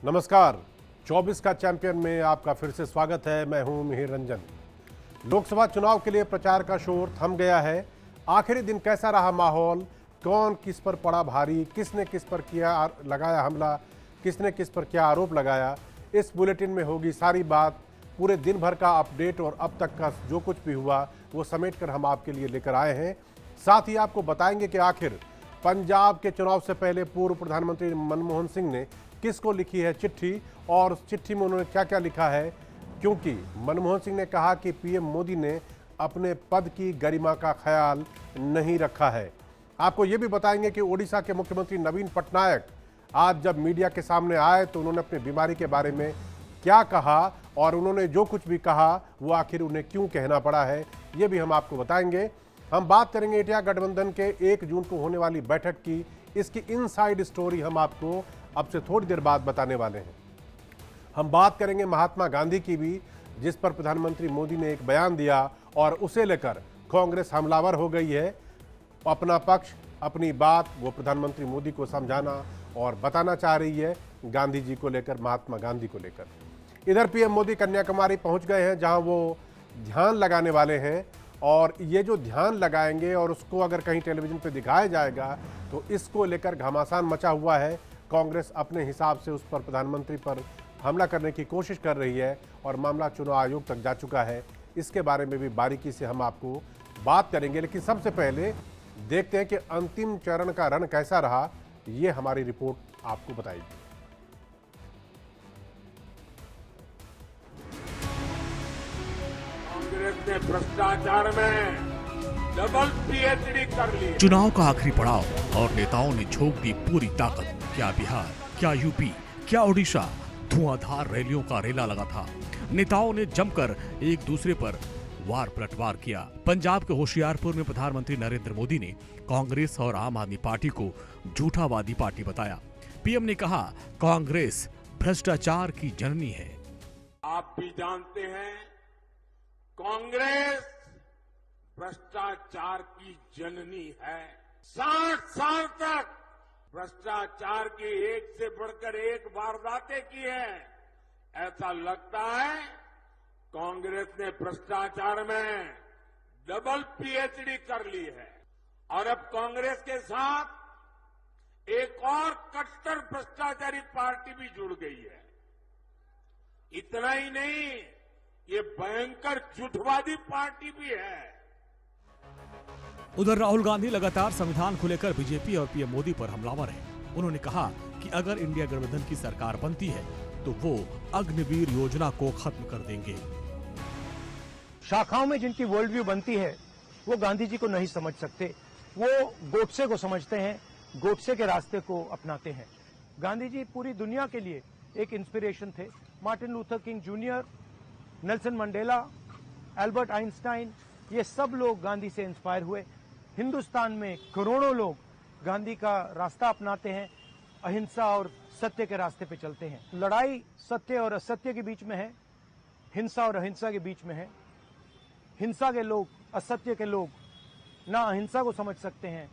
नमस्कार, 24 का चैंपियन में आपका फिर से स्वागत है। मैं हूं मिहिर रंजन। लोकसभा चुनाव के लिए प्रचार का शोर थम गया है। आखिरी दिन कैसा रहा माहौल, कौन किस पर पड़ा भारी, किसने किस पर किया लगाया हमला, किसने किस पर क्या आरोप लगाया, इस बुलेटिन में होगी सारी बात। पूरे दिन भर का अपडेट और अब तक का जो कुछ भी हुआ वो समेटकर हम आपके लिए लेकर आए हैं। साथ ही आपको बताएंगे कि आखिर पंजाब के चुनाव से पहले पूर्व प्रधानमंत्री मनमोहन सिंह ने किसको लिखी है चिट्ठी और उस चिट्ठी में उन्होंने क्या क्या लिखा है, क्योंकि मनमोहन सिंह ने कहा कि पीएम मोदी ने अपने पद की गरिमा का ख्याल नहीं रखा है। आपको ये भी बताएंगे कि ओडिशा के मुख्यमंत्री नवीन पटनायक आज जब मीडिया के सामने आए तो उन्होंने अपनी बीमारी के बारे में क्या कहा और उन्होंने जो कुछ भी कहा वो आखिर उन्हें क्यों कहना पड़ा है, ये भी हम आपको बताएंगे। हम बात करेंगे इंडिया गठबंधन के 1 जून को होने वाली बैठक की, इसकी इनसाइड स्टोरी हम आपको अब से थोड़ी देर बाद बताने वाले हैं। हम बात करेंगे महात्मा गांधी की भी, जिस पर प्रधानमंत्री मोदी ने एक बयान दिया और उसे लेकर कांग्रेस हमलावर हो गई है। अपना पक्ष, अपनी बात वो प्रधानमंत्री मोदी को समझाना और बताना चाह रही है गांधी जी को लेकर, महात्मा गांधी को लेकर। इधर पीएम मोदी कन्याकुमारी पहुंच गए हैं, जहां वो ध्यान लगाने वाले हैं और ये जो ध्यान लगाएंगे और उसको अगर कहीं टेलीविजन पे दिखाया जाएगा तो इसको लेकर घमासान मचा हुआ है। कांग्रेस अपने हिसाब से उस पर, प्रधानमंत्री पर हमला करने की कोशिश कर रही है और मामला चुनाव आयोग तक जा चुका है। इसके बारे में भी बारीकी से हम आपको बात करेंगे, लेकिन सबसे पहले देखते हैं कि अंतिम चरण का रण कैसा रहा। ये हमारी रिपोर्ट आपको बताएगी। कांग्रेस ने भ्रष्टाचार में डबल पीएचडी कर ली। चुनाव का आखिरी पड़ाव और नेताओं ने झोंक दी पूरी ताकत। क्या बिहार, क्या यूपी, क्या ओडिशा, धुआंधार रैलियों का रेला लगा था। नेताओं ने जमकर एक दूसरे पर वार पलटवार किया। पंजाब के होशियारपुर में प्रधानमंत्री नरेंद्र मोदी ने कांग्रेस और आम आदमी पार्टी को झूठावादी पार्टी बताया। पीएम ने कहा कांग्रेस भ्रष्टाचार की जननी है। आप भी जानते हैं कांग्रेस भ्रष्टाचार की जननी है। 60 साल तक भ्रष्टाचार की एक से बढ़कर एक वारदातें की है। ऐसा लगता है कांग्रेस ने भ्रष्टाचार में डबल पीएचडी कर ली है और अब कांग्रेस के साथ एक और कट्टर भ्रष्टाचारी पार्टी भी जुड़ गई है। इतना ही नहीं, ये भयंकर झूठवादी पार्टी भी है। उधर राहुल गांधी लगातार संविधान को लेकर बीजेपी और पीएम मोदी पर हमलावर हैं। उन्होंने कहा कि अगर इंडिया गठबंधन की सरकार बनती है तो वो अग्निवीर योजना को खत्म कर देंगे। शाखाओं में जिनकी वर्ल्ड व्यू बनती है वो गांधी जी को नहीं समझ सकते, वो गोडसे को समझते हैं, गोडसे के रास्ते को अपनाते हैं। गांधी जी पूरी दुनिया के लिए एक इंस्पिरेशन थे। Martin Luther king junior, Nelson Mandela, Albert Einstein, ये सब लोग गांधी से इंस्पायर हुए। हिंदुस्तान में करोड़ों लोग गांधी का रास्ता अपनाते हैं, अहिंसा और सत्य के रास्ते पे चलते हैं। लड़ाई सत्य और असत्य के बीच में है, हिंसा और अहिंसा के बीच में है। हिंसा के लोग, असत्य के लोग ना अहिंसा को समझ सकते हैं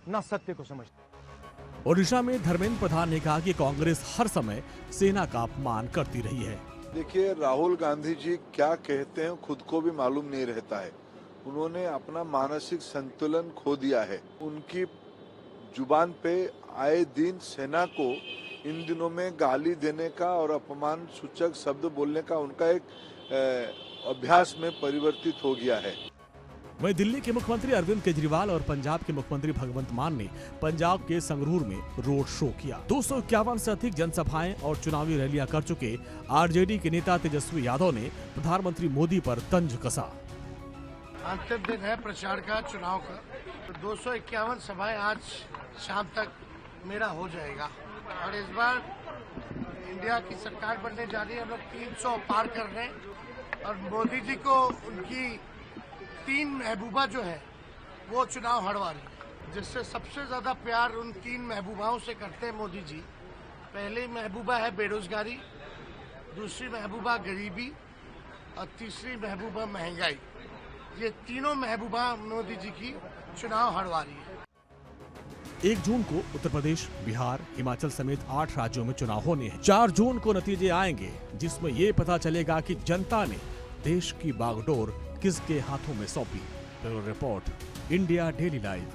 ना सत्य को समझते हैं। ओडिशा में धर्मेंद्र प्रधान ने कहा कि कांग्रेस हर समय सेना का अपमान करती रही है। देखिए, राहुल गांधी जी क्या कहते हैं खुद को भी मालूम नहीं रहता है। उन्होंने अपना मानसिक संतुलन खो दिया है। उनकी जुबान पे आए दिन सेना को इन दिनों में गाली देने का और अपमान सूचक शब्द बोलने का उनका एक अभ्यास में परिवर्तित हो गया है। वहीं दिल्ली के मुख्यमंत्री अरविंद केजरीवाल और पंजाब के मुख्यमंत्री भगवंत मान ने पंजाब के संगरूर में रोड शो किया। 251 से अधिक जनसभाएं और चुनावी रैलियां कर चुके आरजेडी के नेता तेजस्वी यादव ने प्रधानमंत्री मोदी पर तंज कसा। अंतिम दिन है प्रचार का, चुनाव का। 251 सभाएं आज शाम तक मेरा हो जाएगा और इस बार इंडिया की सरकार बनने जा रही है। हम लोग 300 पार कर रहे हैं और मोदी जी को उनकी 3 महबूबा जो है वो चुनाव हरवा रही है, जिससे सबसे ज्यादा प्यार उन 3 महबूबाओं से करते हैं मोदी जी। पहली महबूबा है बेरोजगारी, दूसरी महबूबा गरीबी और तीसरी महबूबा महंगाई। ये तीनों महबूबा मोदी जी की चुनाव हरवा रही है। 1 जून को उत्तर प्रदेश, बिहार, हिमाचल समेत 8 राज्यों में चुनाव होने हैं। 4 जून को नतीजे आएंगे, जिसमें ये पता चलेगा कि जनता ने देश की बागडोर किसके हाथों में सौंपी। Bureau report, India daily live.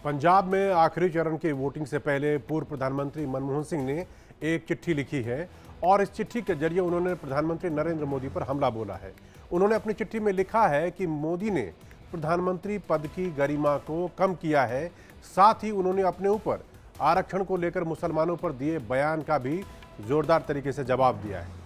Punjab में आखिरी चरण की वोटिंग से पहले पूर्व प्रधानमंत्री मनमोहन सिंह ने एक चिट्ठी लिखी है और इस चिट्ठी के जरिए उन्होंने प्रधानमंत्री नरेंद्र मोदी पर हमला बोला है। उन्होंने अपनी चिट्ठी में लिखा है कि मोदी ने प्रधानमंत्री पद की गरिमा को कम किया है। साथ ही उन्होंने अपने ऊपर आरक्षण को लेकर मुसलमानों पर दिए बयान का भी जोरदार तरीके से जवाब दिया है।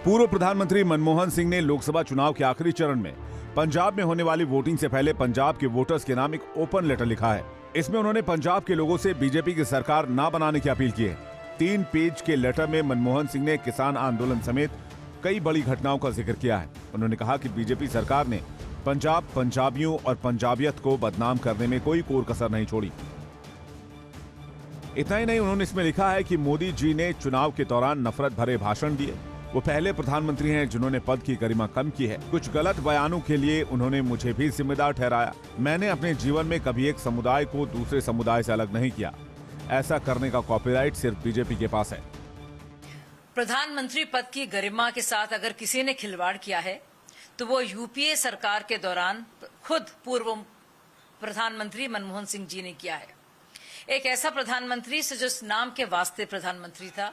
पूर्व प्रधानमंत्री मनमोहन सिंह ने लोकसभा चुनाव के आखिरी चरण में पंजाब में होने वाली वोटिंग से पहले पंजाब के वोटर्स के नाम एक ओपन लेटर लिखा है। इसमें उन्होंने पंजाब के लोगों से बीजेपी की सरकार ना बनाने की अपील की है। 3 पेज के लेटर में मनमोहन सिंह ने किसान आंदोलन समेत कई बड़ी घटनाओं का जिक्र किया है। उन्होंने कहा कि बीजेपी सरकार ने पंजाब, पंजाबियों और पंजाबियत को बदनाम करने में कोई कोर कसर नहीं छोड़ी। इतना ही नहीं, उन्होंने इसमें लिखा है कि मोदी जी ने चुनाव के दौरान नफरत भरे भाषण दिए। वो पहले प्रधानमंत्री हैं जिन्होंने पद की गरिमा कम की है। कुछ गलत बयानों के लिए उन्होंने मुझे भी जिम्मेदार ठहराया। मैंने अपने जीवन में कभी एक समुदाय को दूसरे समुदाय से अलग नहीं किया। ऐसा करने का कॉपीराइट सिर्फ बीजेपी के पास है। प्रधानमंत्री पद की गरिमा के साथ अगर किसी ने खिलवाड़ किया है तो वो यूपीए सरकार के दौरान खुद पूर्व प्रधानमंत्री मनमोहन सिंह जी ने किया है। एक ऐसा प्रधानमंत्री से जो नाम के वास्ते प्रधानमंत्री था,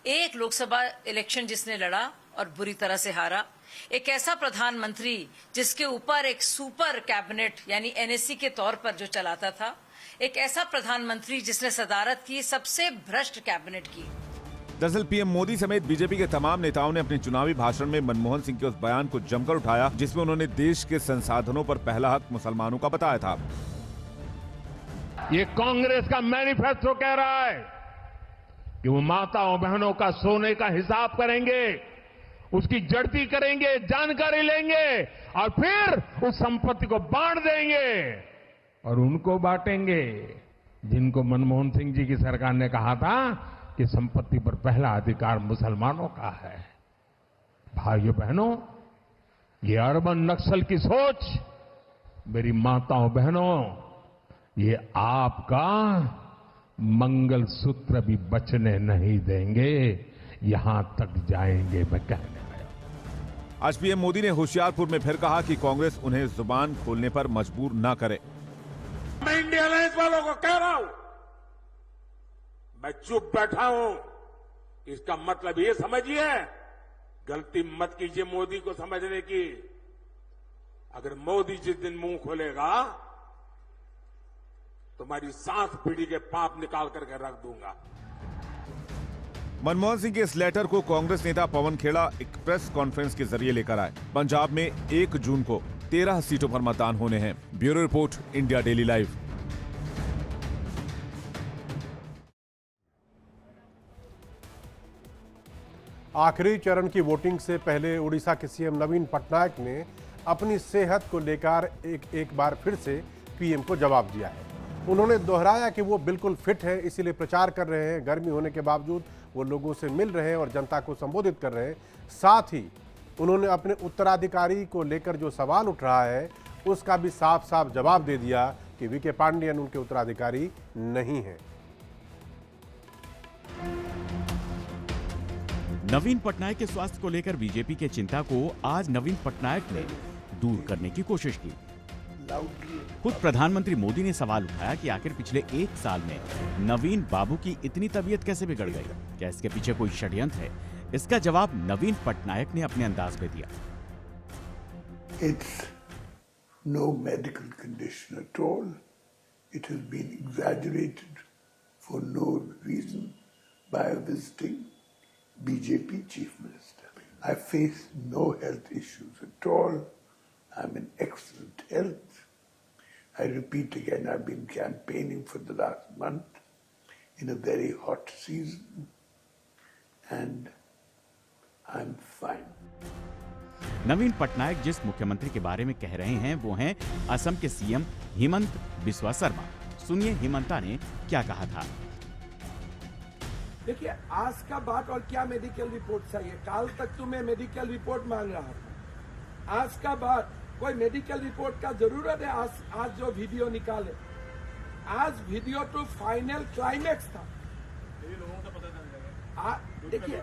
एक लोकसभा इलेक्शन जिसने लड़ा और बुरी तरह से हारा, एक ऐसा प्रधानमंत्री जिसके ऊपर एक सुपर कैबिनेट यानी एनएससी के तौर पर जो चलाता था, एक ऐसा प्रधानमंत्री जिसने सदारत की सबसे भ्रष्ट कैबिनेट की। दरअसल पीएम मोदी समेत बीजेपी के तमाम नेताओं ने अपने चुनावी भाषण में मनमोहन सिंह के उस बयान को जमकर उठाया जिसमें उन्होंने देश के संसाधनों पर पहला हक मुसलमानों का बताया था। ये कांग्रेस का मैनिफेस्टो कह रहा है कि वो माताओं बहनों का सोने का हिसाब करेंगे, उसकी जड़ती करेंगे, जानकारी लेंगे और फिर उस संपत्ति को बांट देंगे और उनको बांटेंगे जिनको मनमोहन सिंह जी की सरकार ने कहा था कि संपत्ति पर पहला अधिकार मुसलमानों का है। भाइयों बहनों, ये अर्बन नक्सल की सोच, मेरी माताओं बहनों, ये आपका मंगल सूत्र भी बचने नहीं देंगे, यहां तक जाएंगे मैं कहने आया। आज पीएम मोदी ने होशियारपुर में फिर कहा कि कांग्रेस उन्हें जुबान खोलने पर मजबूर न करे। मैं इंडिया अलायंस वालों को कह रहा हूं, मैं चुप बैठा हूं, इसका मतलब ये समझिए, गलती मत कीजिए मोदी को समझने की। अगर मोदी जिस दिन मुंह खोलेगा तुम्हारी 7 पीढ़ी के पाप निकाल करके रख दूंगा। मनमोहन सिंह के इस लेटर को कांग्रेस नेता पवन खेड़ा एक प्रेस कॉन्फ्रेंस के जरिए लेकर आए। पंजाब में 1 जून को 13 सीटों पर मतदान होने हैं। Bureau report, India daily live. आखिरी चरण की वोटिंग से पहले उड़ीसा के सीएम नवीन पटनायक ने अपनी सेहत को लेकर एक बार फिर से पीएम को जवाब दिया है। उन्होंने दोहराया कि वो बिल्कुल फिट है, इसीलिए प्रचार कर रहे हैं। गर्मी होने के बावजूद वो लोगों से मिल रहे हैं और जनता को संबोधित कर रहे हैं। साथ ही उन्होंने अपने उत्तराधिकारी को लेकर जो सवाल उठ रहा है उसका भी साफ साफ जवाब दे दिया कि वीके पांडियन उनके उत्तराधिकारी नहीं हैं। नवीन पटनायक के स्वास्थ्य को लेकर बीजेपी के चिंता को आज नवीन पटनायक ने दूर करने की कोशिश की। खुद प्रधानमंत्री मोदी ने सवाल उठाया कि आखिर पिछले 1 साल में नवीन बाबू की इतनी तबीयत कैसे बिगड़ गई? क्या इसके पीछे कोई षड्यंत्र है? इसका जवाब नवीन पटनायक ने अपने अंदाज में दिया। It's no medical condition at all. It has been exaggerated for no reason by a visiting BJP chief minister. I face no health issues at all. I'm in excellent health. I repeat again, I've been campaigning for the last month in a very hot season and I'm fine. नवीन पटनायक जिस मुख्यमंत्री के बारे में कह रहे हैं वो हैं असम के सीएम हिमंत बिस्वा शर्मा। सुनिए हिमंता ने क्या कहा था। देखिए, आज का बात और क्या मेडिकल रिपोर्ट चाहिए? काल तक तो मैं मेडिकल रिपोर्ट मांग रहा था। आज का बात कोई मेडिकल रिपोर्ट का जरूरत है? आज जो वीडियो निकाले, आज वीडियो तो फाइनल क्लाइमेक्स था। देखिए,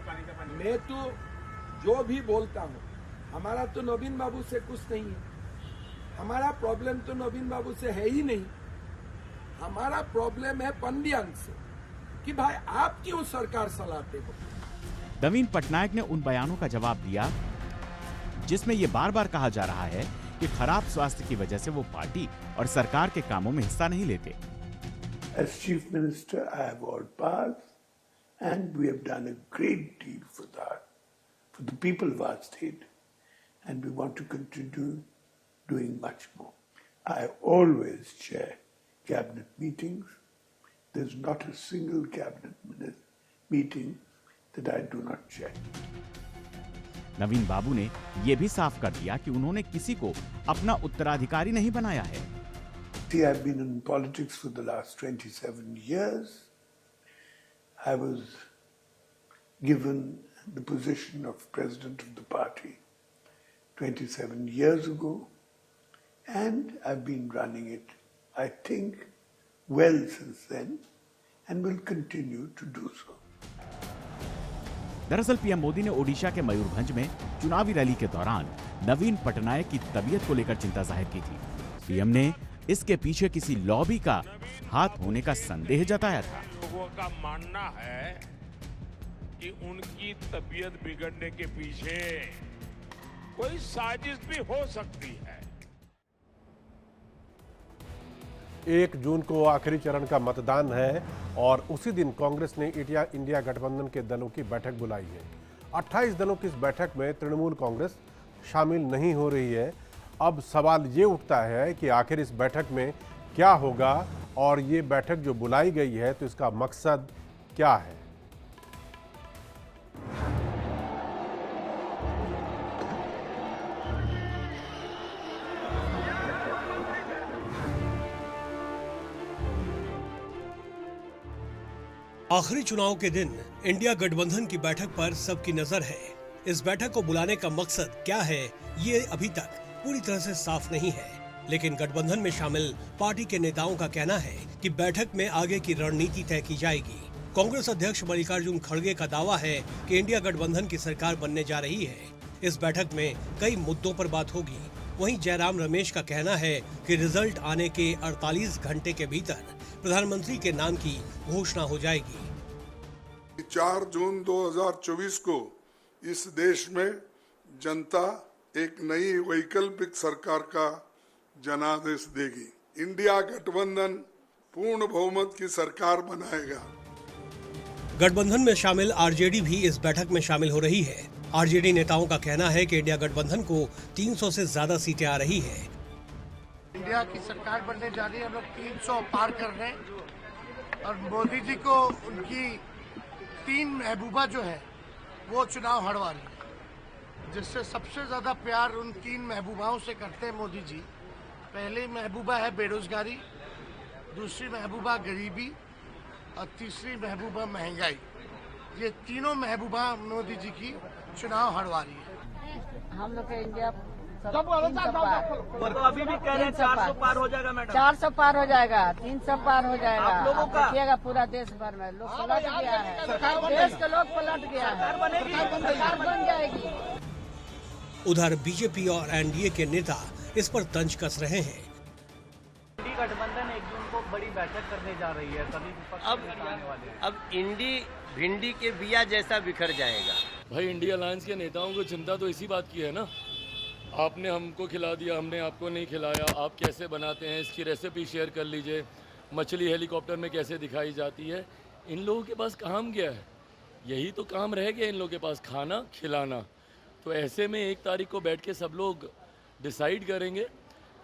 मैं तो जो भी बोलता हूँ, हमारा तो नवीन बाबू से कुछ नहीं है। हमारा प्रॉब्लम तो नवीन बाबू से है ही नहीं। हमारा प्रॉब्लम है पंडियन से कि भाई आप क्यों सरकार चलाते हो। नवीन पटनायक ने उन बयानों का जवाब दिया जिसमें ये बार बार कहा जा रहा है कि खराब स्वास्थ्य की वजह से वो पार्टी और सरकार के कामों में हिस्सा नहीं लेते। As Chief Minister, I have all powers, and we have done a great deal for that, for the people of our state, and we want to continue doing much more. I always chair cabinet meetings. There's not a single cabinet meeting that I do not chair. नवीन बाबू ने ये भी साफ कर दिया कि उन्होंने किसी को अपना उत्तराधिकारी नहीं बनाया है। See, I've been in politics for the last 27 years. I was given the position of president of the party 27 years ago, and I've been running it, I think, well since then, and will continue to do so. दरअसल PM Modi ने ओडिशा के मयूरभंज में चुनावी rally के दौरान नवीन पटनायक की तबीयत को लेकर चिंता जाहिर की थी। पीएम ने इसके पीछे किसी लॉबी का हाथ होने का संदेह जताया था। लोगों का मानना है कि उनकी तबीयत बिगड़ने के पीछे कोई साजिश भी हो सकती है। 1 जून को आखिरी चरण का मतदान है और उसी दिन कांग्रेस ने इंडिया गठबंधन के दलों की बैठक बुलाई है। 28 दलों की इस बैठक में तृणमूल कांग्रेस शामिल नहीं हो रही है। अब सवाल ये उठता है कि आखिर इस बैठक में क्या होगा और ये बैठक जो बुलाई गई है तो इसका मकसद क्या है। आखिरी चुनाव के दिन इंडिया गठबंधन की बैठक पर सबकी नजर है। इस बैठक को बुलाने का मकसद क्या है, ये अभी तक पूरी तरह से साफ नहीं है, लेकिन गठबंधन में शामिल पार्टी के नेताओं का कहना है कि बैठक में आगे की रणनीति तय की जाएगी। कांग्रेस अध्यक्ष मल्लिकार्जुन खड़गे का दावा है कि इंडिया गठबंधन की सरकार बनने जा रही है। इस बैठक में कई मुद्दों पर बात होगी। वहीं जयराम रमेश का कहना है कि रिजल्ट आने के 48 घंटे के भीतर प्रधानमंत्री के नाम की घोषणा हो जाएगी। 4 जून 2024 को इस देश में जनता एक नई वैकल्पिक सरकार का जनादेश देगी। इंडिया गठबंधन पूर्ण बहुमत की सरकार बनाएगा। गठबंधन में शामिल आरजेडी भी इस बैठक में शामिल हो रही है। आरजेडी नेताओं का कहना है कि इंडिया गठबंधन को 300 से ज्यादा सीटें आ रही है। इंडिया की सरकार बनने जा रही है, हम लोग 300 पार कर रहे हैं और मोदी जी को उनकी 3 महबूबा जो है वो चुनाव हरवा रही है, जिससे सबसे ज्यादा प्यार उन 3 महबूबाओं से करते हैं मोदी जी। पहली महबूबा है बेरोजगारी, दूसरी महबूबा गरीबी और तीसरी महबूबा महंगाई। ये तीनों महबूबा मोदी जी की चुनाव हरवा रही है। हम लोग के इंडिया तो अभी भी कह रहे हैं 400 पार हो जाएगा मैडम। 400 पार हो जाएगा, 300 पार हो जाएगा। आप लोगों का देखिएगा पूरा देश भर में लोग पलट गया है, देश के लोग पलट गया है, सरकार बन जाएगी। उधर बीजेपी और एनडीए के नेता इस पर तंज कस रहे हैं। गठबंधन 1 जून को बड़ी बैठक करने जा रही है, सभी अब इंडी भिंडी के बिया जैसा बिखर जाएगा। भाई इंडिया अलायंस के नेताओं को चिंता तो इसी बात की है ना, आपने हमको खिला दिया, हमने आपको नहीं खिलाया, आप कैसे बनाते हैं इसकी रेसिपी शेयर कर लीजिए। मछली हेलीकॉप्टर में कैसे दिखाई जाती है, इन लोगों के पास काम क्या है? यही तो काम रह गया इन लोगों के पास, खाना खिलाना। तो ऐसे में 1 तारीख को बैठ के सब लोग डिसाइड करेंगे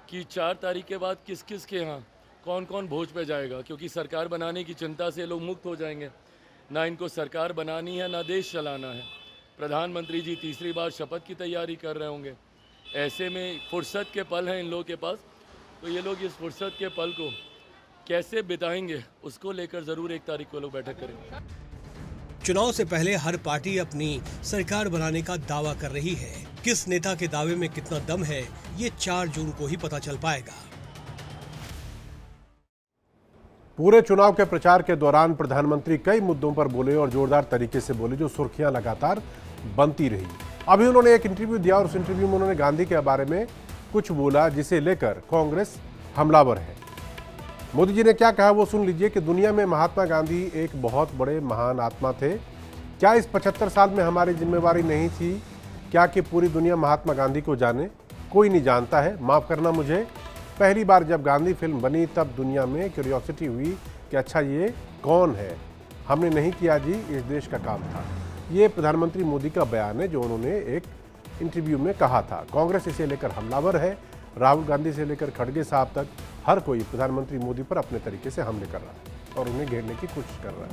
कि 4 तारीख के बाद किस किस के यहाँ कौन कौन भोज पे जाएगा, क्योंकि सरकार बनाने की चिंता से लोग मुक्त हो जाएंगे। ना इनको सरकार बनानी है ना देश चलाना है। प्रधानमंत्री जी तीसरी बार शपथ की तैयारी कर रहे होंगे। ऐसे में फुर्सत के पल हैं इन लोगों के पास, तो ये लोग इस फुर्सत के पल को कैसे बिताएंगे उसको लेकर ज़रूर 1 तारीख को लोग बैठक करेंगे। चुनाव से पहले हर पार्टी अपनी सरकार बनाने का दावा कर रही है। किस नेता के दावे में कितना दम है, ये 4 जून को ही पता चल पाएगा। पूरे चुनाव के प्रचार के दौरान प्रधानमंत्री कई मुद्दों पर बोले और जोरदार तरीके से बोले, जो सुर्खियां लगातार बनती रही। अभी उन्होंने एक इंटरव्यू दिया और उस इंटरव्यू में उन्होंने गांधी के बारे में कुछ बोला जिसे लेकर कांग्रेस हमलावर है। मोदी जी ने क्या कहा वो सुन लीजिए कि दुनिया में महात्मा गांधी एक बहुत बड़े महान आत्मा थे। क्या इस 75 साल में हमारी जिम्मेवारी नहीं थी क्या कि पूरी दुनिया महात्मा गांधी को जाने? कोई नहीं जानता है, माफ़ करना मुझे। पहली बार जब गांधी फिल्म बनी तब दुनिया में क्यूरियोसिटी हुई कि अच्छा ये कौन है। हमने नहीं किया जी, इस देश का काम था। ये प्रधानमंत्री मोदी का बयान है जो उन्होंने एक इंटरव्यू में कहा था। कांग्रेस इसे लेकर हमलावर है। राहुल गांधी से लेकर खड़गे साहब तक हर कोई प्रधानमंत्री मोदी पर अपने तरीके से हमले कर रहा है और उन्हें घेरने की कोशिश कर रहा है।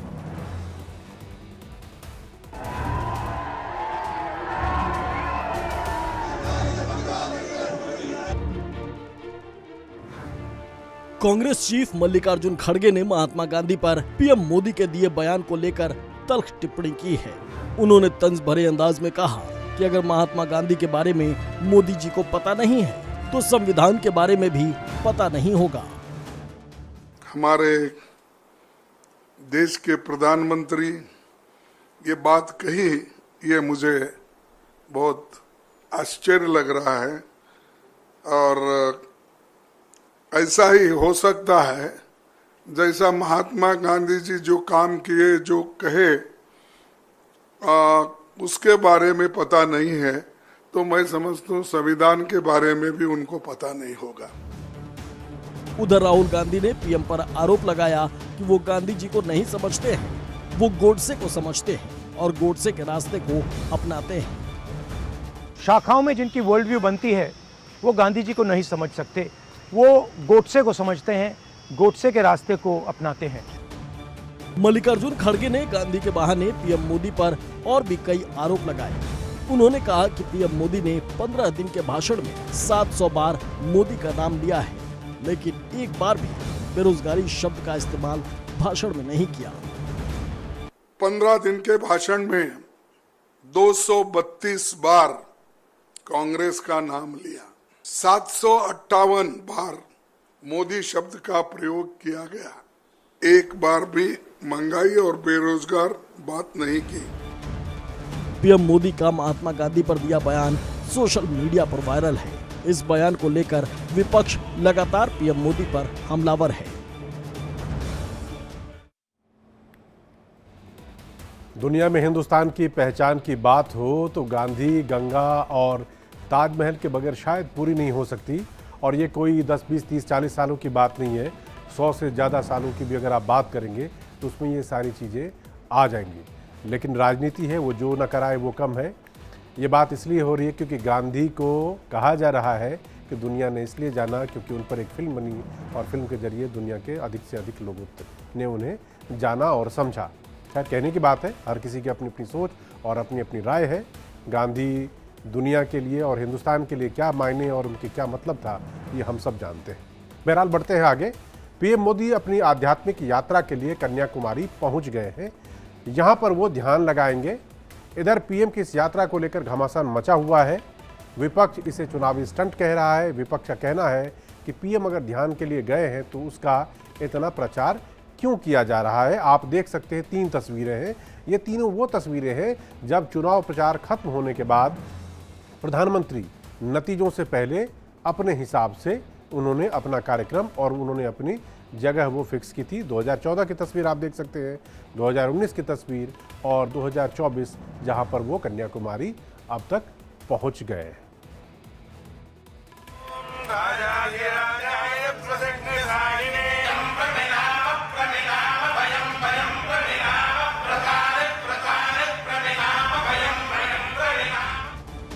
कांग्रेस चीफ मल्लिकार्जुन खड़गे ने महात्मा गांधी पर पीएम मोदी के दिए बयान को लेकर तल्ख टिप्पणी की है। उन्होंने तंज भरे अंदाज में कहा कि अगर महात्मा गांधी के बारे में मोदी जी को पता नहीं है तो संविधान के बारे में भी पता नहीं होगा। हमारे देश के प्रधानमंत्री ये बात कही, ये मुझे बहुत आश्चर्य लग रहा है और ऐसा ही हो सकता है जैसा महात्मा गांधी जी जो काम किए, जो कहे उसके बारे में पता नहीं है, तो मैं समझता हूँ संविधान के बारे में भी उनको पता नहीं होगा। उधर राहुल गांधी ने पीएम पर आरोप लगाया कि वो गांधी जी को नहीं समझते हैं, वो गोडसे को समझते हैं और गोडसे के रास्ते को अपनाते हैं। शाखाओं में जिनकी वर्ल्ड व्यू बनती है वो गांधी जी को नहीं समझ सकते, वो गोडसे को समझते हैं, गोडसे के रास्ते को अपनाते हैं। मल्लिकार्जुन खड़गे ने गांधी के बहाने पीएम मोदी पर और भी कई आरोप लगाए। उन्होंने कहा कि पीएम मोदी ने 15 दिन के भाषण में 700 बार मोदी का नाम लिया है, लेकिन एक बार भी बेरोजगारी शब्द का इस्तेमाल भाषण में नहीं किया। 15 दिन के भाषण में 232 बार कांग्रेस का नाम लिया, 758 बार मोदी शब्द का प्रयोग किया गया, एक बार भी महंगाई और बेरोजगार बात नहीं की। पीएम मोदी का महात्मा गांधी पर दिया बयान सोशल मीडिया पर वायरल है। इस बयान को लेकर विपक्ष लगातार पीएम मोदी पर हमलावर है। दुनिया में हिंदुस्तान की पहचान की बात हो तो गांधी, गंगा और ताजमहल के बगैर शायद पूरी नहीं हो सकती। और ये कोई 10, 20, 30, 40 सालों की बात नहीं है। 100 से ज़्यादा सालों की भी अगर आप बात करेंगे तो उसमें ये सारी चीज़ें आ जाएंगी। लेकिन राजनीति है, वो जो न कराए वो कम है। ये बात इसलिए हो रही है क्योंकि गांधी को कहा जा रहा है कि दुनिया ने इसलिए जाना क्योंकि उन पर एक फिल्म बनी और फिल्म के जरिए दुनिया के अधिक से अधिक लोगों ने उन्हें जाना और समझा। शायद कहने की बात है, हर किसी की अपनी अपनी सोच और अपनी अपनी राय है। गांधी दुनिया के लिए और हिंदुस्तान के लिए क्या मायने और उनके क्या मतलब था, ये हम सब जानते हैं। बहरहाल बढ़ते हैं आगे। पीएम मोदी अपनी आध्यात्मिक यात्रा के लिए कन्याकुमारी पहुंच गए हैं। यहां पर वो ध्यान लगाएंगे। इधर पीएम की इस यात्रा को लेकर घमासान मचा हुआ है। विपक्ष इसे चुनावी स्टंट कह रहा है। विपक्ष का कहना है कि पीएम अगर ध्यान के लिए गए हैं तो उसका इतना प्रचार क्यों किया जा रहा है। आप देख सकते हैं 3 तस्वीरें हैं। ये तीनों वो तस्वीरें हैं जब चुनाव प्रचार खत्म होने के बाद प्रधानमंत्री नतीजों से पहले अपने हिसाब से उन्होंने अपना कार्यक्रम और उन्होंने अपनी जगह वो फिक्स की थी। 2014 की तस्वीर आप देख सकते हैं, 2019 की तस्वीर और 2024 जहां पर वो कन्याकुमारी अब तक पहुंच गए।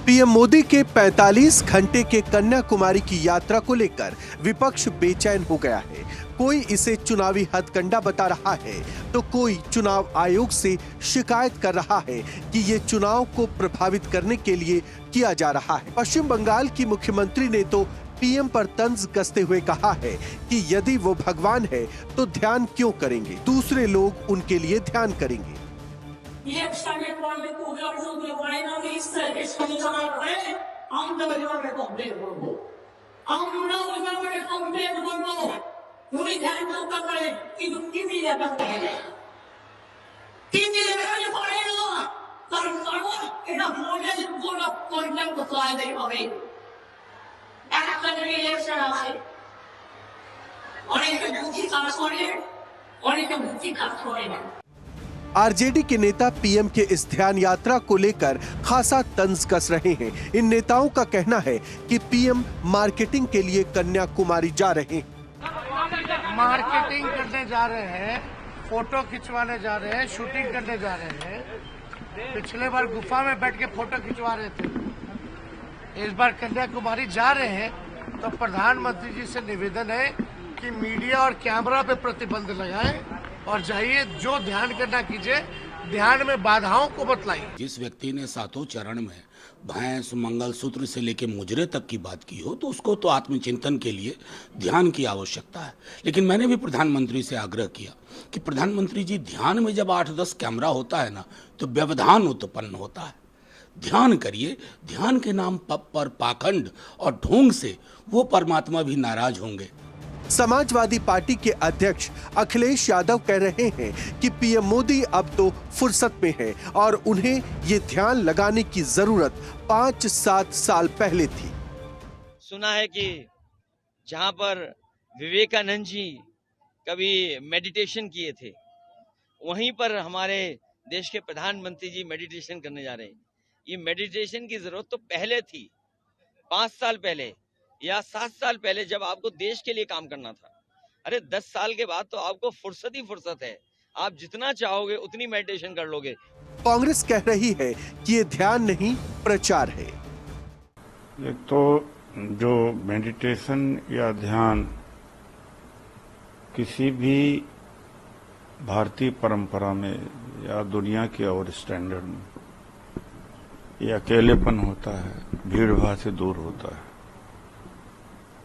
पीएम मोदी के 45 घंटे के कन्याकुमारी की यात्रा को लेकर विपक्ष बेचैन हो गया है। कोई इसे चुनावी हथकंडा बता रहा है तो कोई चुनाव आयोग से शिकायत कर रहा है कि ये चुनाव को प्रभावित करने के लिए किया जा रहा है। पश्चिम बंगाल की मुख्यमंत्री ने तो पीएम पर तंज कसते हुए कहा है कि यदि वो भगवान है तो ध्यान क्यों करेंगे, दूसरे लोग उनके लिए ध्यान करेंगे। आरजेडी के नेता पीएम के इस ध्यान यात्रा को लेकर खासा तंज कस रहे हैं। इन नेताओं का कहना है कि पीएम मार्केटिंग के लिए कन्याकुमारी जा रहे हैं। मार्केटिंग करने जा रहे हैं, फोटो खिंचवाने जा रहे हैं, शूटिंग करने जा रहे हैं। पिछले बार गुफा में बैठ के फोटो खिंचवा रहे थे, इस बार कन्याकुमारी जा रहे हैं। तो प्रधानमंत्री जी से निवेदन है कि मीडिया और कैमरा पे प्रतिबंध लगाएं और जाइए, जो ध्यान करना कीजिए, ध्यान में बाधाओं को बतलाइए। जिस व्यक्ति ने 7 चरण में भैंस मंगलसूत्र से लेकर मुजरे तक की बात की हो तो उसको तो आत्मचिंतन के लिए ध्यान की आवश्यकता है। लेकिन मैंने भी प्रधानमंत्री से आग्रह किया कि प्रधानमंत्री जी, ध्यान में जब 8-10 कैमरा होता है ना तो व्यवधान उत्पन्न होता है। ध्यान करिए, ध्यान के नाम पर पाखंड और ढोंग से वो परमात्मा भी नाराज होंगे। समाजवादी पार्टी के अध्यक्ष अखिलेश यादव कह रहे हैं कि पीएम मोदी अब तो फुर्सत में है और उन्हें ये ध्यान लगाने की जरूरत 5-7 साल पहले थी। सुना है कि जहां पर विवेकानंद जी कभी मेडिटेशन किए थे, वहीं पर हमारे देश के प्रधानमंत्री जी मेडिटेशन करने जा रहे हैं। ये मेडिटेशन की जरूरत तो पहले थी, 5 साल पहले या 7 साल पहले, जब आपको देश के लिए काम करना था। अरे 10 साल के बाद तो आपको फुर्सत ही फुर्सत है, आप जितना चाहोगे उतनी मेडिटेशन कर लोगे। कांग्रेस कह रही है कि ये ध्यान नहीं, प्रचार है। एक तो जो मेडिटेशन या ध्यान किसी भी भारतीय परंपरा में या दुनिया के और स्टैंडर्ड में ये अकेलेपन होता है, भीड़ भाड़ से दूर होता है।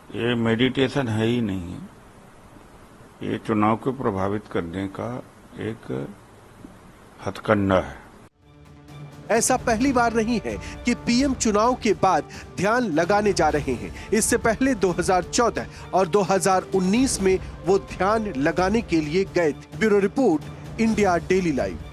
ये मेडिटेशन है ही नहीं है, ये चुनाव को प्रभावित करने का एक हथकंडा है। ऐसा पहली बार नहीं है कि पीएम चुनाव के बाद ध्यान लगाने जा रहे हैं। इससे पहले 2014 और 2019 में वो ध्यान लगाने के लिए गए थे। Bureau report, India daily live.